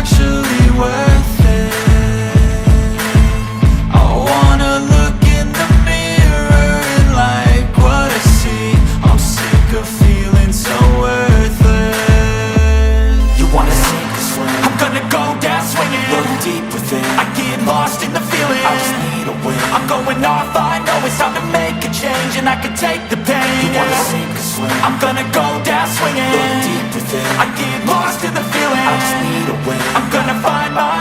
actually worth it. I wanna look in the mirror and like what I see. I'm sick of feeling so worthless. You wanna sink or swim? I'm gonna go down swinging. Look deep within, I get lost in the feeling. I just need a win. I'm going off, I know it's time to make a change, and I can take the pain. You wanna sink or swim? I'm gonna go down swinging. Look deep within, I get lost in the feeling. I just need a win. I'm gonna find my